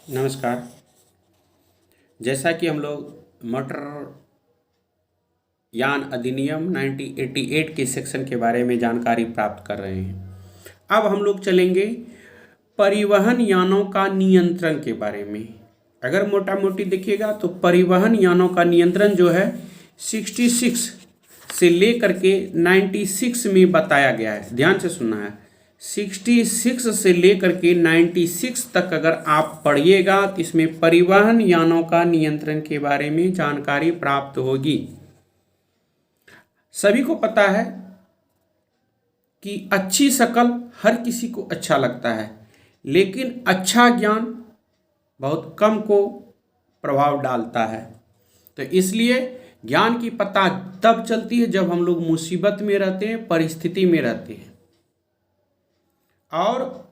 नमस्कार। जैसा कि हम लोग मोटर यान अधिनियम 1988 के सेक्शन के बारे में जानकारी प्राप्त कर रहे हैं, अब हम लोग चलेंगे परिवहन यानों का नियंत्रण के बारे में। अगर मोटा मोटी देखिएगा तो परिवहन यानों का नियंत्रण जो है 66 से लेकर के 96 में बताया गया है। ध्यान से सुनना है, 66 से लेकर के 96 तक अगर आप पढ़िएगा तो इसमें परिवहन यानों का नियंत्रण के बारे में जानकारी प्राप्त होगी। सभी को पता है कि अच्छी शक्ल हर किसी को अच्छा लगता है, लेकिन अच्छा ज्ञान बहुत कम को प्रभाव डालता है। तो इसलिए ज्ञान की पता तब चलती है जब हम लोग मुसीबत में रहते हैं, परिस्थिति में रहते हैं, और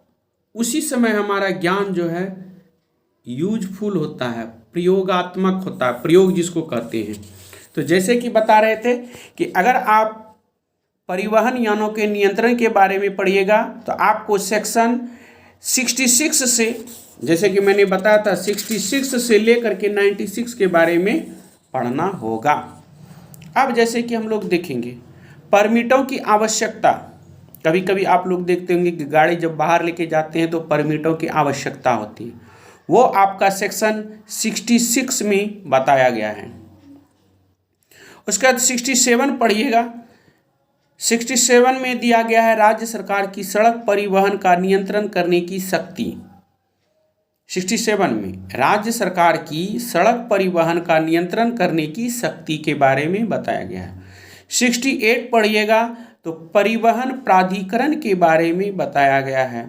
उसी समय हमारा ज्ञान जो है यूजफुल होता है, प्रयोगात्मक होता है, प्रयोग जिसको कहते हैं। तो जैसे कि बता रहे थे कि अगर आप परिवहन यानों के नियंत्रण के बारे में पढ़िएगा तो आपको सेक्शन 66 से, जैसे कि मैंने बताया था, 66 से लेकर के 96 के बारे में पढ़ना होगा। अब जैसे कि हम लोग देखेंगे परमिटों की आवश्यकता। कभी कभी आप लोग देखते होंगे कि गाड़ी जब बाहर लेके जाते हैं तो परमिटों की आवश्यकता होती है, वो आपका सेक्शन 66 में बताया गया है। उसके बाद 67 पढ़िएगा। 67 में दिया गया है राज्य सरकार की सड़क परिवहन का नियंत्रण करने की शक्ति। 67 में राज्य सरकार की सड़क परिवहन का नियंत्रण करने की शक्ति के बारे में बताया गया है। 68 पढ़िएगा तो परिवहन प्राधिकरण के बारे में बताया गया है।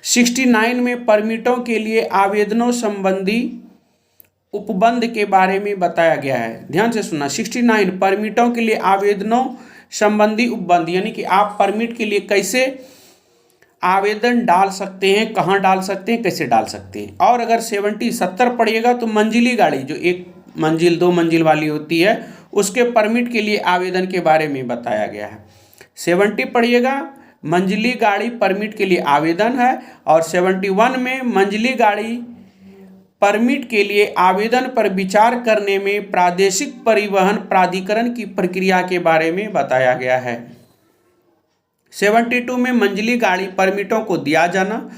69 में परमिटों के लिए आवेदनों संबंधी उपबंध के बारे में बताया गया है। ध्यान से सुनना, 69 परमिटों के लिए आवेदनों संबंधी उपबंध, यानी कि आप परमिट के लिए कैसे आवेदन डाल सकते हैं, कहाँ डाल सकते हैं, कैसे डाल सकते हैं। और अगर 70 पढ़िएगा तो मंजिली गाड़ी जो 1 मंजिल 2 मंजिल वाली होती है उसके परमिट के लिए आवेदन के बारे में बताया गया है। 70 पढ़िएगा, मंजिली गाड़ी परमिट के लिए आवेदन है। और 71 में मंजिली गाड़ी परमिट के लिए आवेदन पर विचार करने में प्रादेशिक परिवहन प्राधिकरण की प्रक्रिया के बारे में बताया गया है। 72 में मंजिली गाड़ी परमिटों को दिया जाना।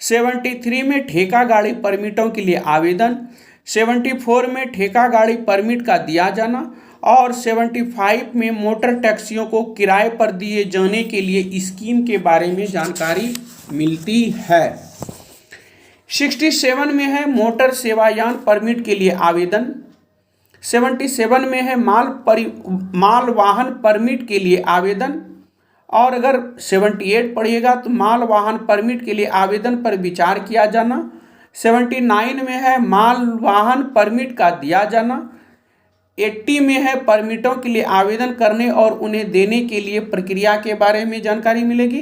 73 में ठेका गाड़ी परमिटों के लिए आवेदन। 74 में ठेका गाड़ी परमिट का दिया जाना। और 75 में मोटर टैक्सियों को किराए पर दिए जाने के लिए स्कीम के बारे में जानकारी मिलती है। 67 में है मोटर सेवायान परमिट के लिए आवेदन। 77 में है माल वाहन परमिट के लिए आवेदन। और अगर 78 पढ़िएगा तो माल वाहन परमिट के लिए आवेदन पर विचार किया जाना। 79 में है माल वाहन परमिट का दिया जाना। 80 में है परमिटों के लिए आवेदन करने और उन्हें देने के लिए प्रक्रिया के बारे में जानकारी मिलेगी।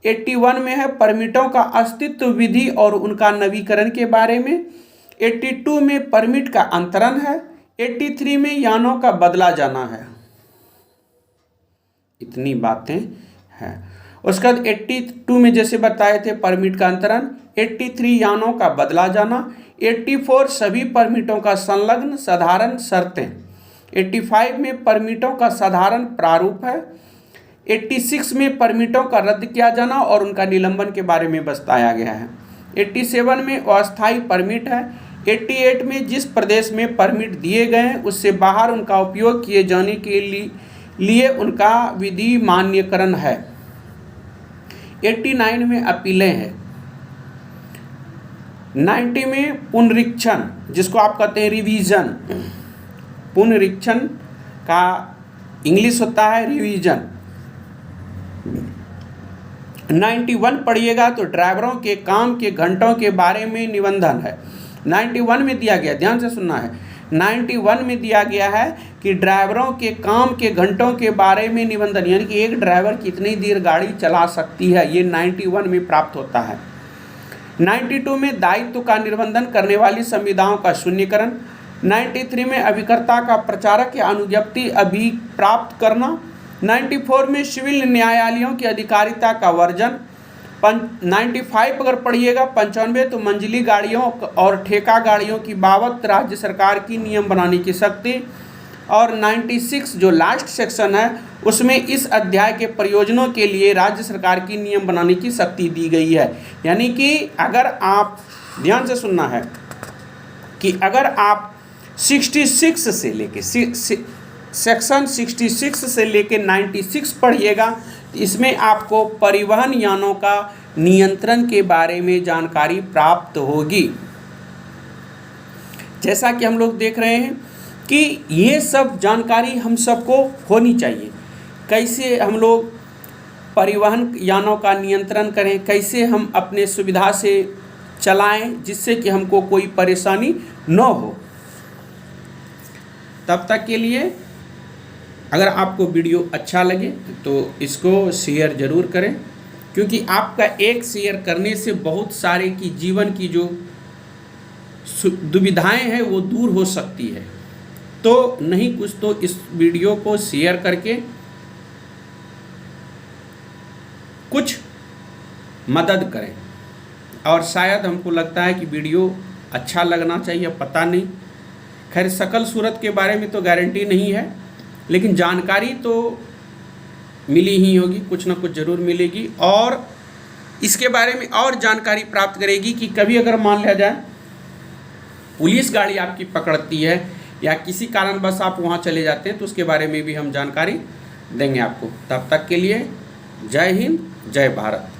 81 में है परमिटों का अस्तित्व, विधि और उनका नवीकरण के बारे में। 82 में परमिट का अंतरण है। 83 में यानों का बदला जाना है। इतनी बातें हैं। उसके बाद 82 में जैसे बताए थे परमिट का अंतरण, 83 यानों का बदला जाना, 84 सभी परमिटों का संलग्न साधारण शर्तें, 85 में परमिटों का साधारण प्रारूप है, 86 में परमिटों का रद्द किया जाना और उनका निलंबन के बारे में बताया गया है। 87 में अस्थायी परमिट है। 88 में जिस प्रदेश में परमिट दिए गए हैं उससे बाहर उनका उपयोग किए जाने के लिए उनका विधि मान्यकरण है। 89 में अपीलें हैं। 90 में पुनरीक्षण, जिसको आप कहते हैं रिवीजन। पुनरीक्षण का इंग्लिश होता है रिवीजन। 91 पढ़िएगा तो ड्राइवरों के काम के घंटों के बारे में निबंधन है। 91 में दिया गया, ध्यान से सुनना है, 91 में दिया गया है कि ड्राइवरों के काम के घंटों के बारे में निबंधन, यानी कि एक ड्राइवर कितनी देर गाड़ी चला सकती है, ये 91 में प्राप्त होता है। 92 में दायित्व का निर्बंधन करने वाली संविधाओं का शून्यकरण। 93 में अभिकर्ता का प्रचारक या अनुज्ञप्ति प्राप्त करना। 94 में सिविल न्यायालयों की अधिकारिता का वर्जन। 95 अगर पढ़िएगा 95 तो मंजिली गाड़ियों और ठेका गाड़ियों की बाबत राज्य सरकार की नियम बनाने की शक्ति, और 96 जो लास्ट सेक्शन है उसमें इस अध्याय के प्रयोजनों के लिए राज्य सरकार की नियम बनाने की शक्ति दी गई है। यानी कि अगर आप ध्यान से सुनना है कि अगर आप 66 से लेके सेक्शन 66 से लेके 96 पढ़िएगा तो इसमें आपको परिवहन यानों का नियंत्रण के बारे में जानकारी प्राप्त होगी। जैसा कि हम लोग देख रहे हैं कि ये सब जानकारी हम सबको होनी चाहिए। कैसे हम लोग परिवहन यानों का नियंत्रण करें, कैसे हम अपने सुविधा से चलाएं जिससे कि हमको कोई परेशानी न हो। तब तक के लिए अगर आपको वीडियो अच्छा लगे तो इसको शेयर ज़रूर करें, क्योंकि आपका एक शेयर करने से बहुत सारे की जीवन की जो दुविधाएं हैं वो दूर हो सकती है। तो नहीं कुछ तो इस वीडियो को शेयर करके कुछ मदद करें। और शायद हमको लगता है कि वीडियो अच्छा लगना चाहिए, पता नहीं, खैर शकल सूरत के बारे में तो गारंटी नहीं है, लेकिन जानकारी तो मिली ही होगी, कुछ ना कुछ ज़रूर मिलेगी। और इसके बारे में और जानकारी प्राप्त करेगी कि कभी अगर मान लिया जाए पुलिस गाड़ी आपकी पकड़ती है या किसी कारणवश आप वहाँ चले जाते हैं तो उसके बारे में भी हम जानकारी देंगे आपको। तब तक के लिए जय हिंद, जय भारत।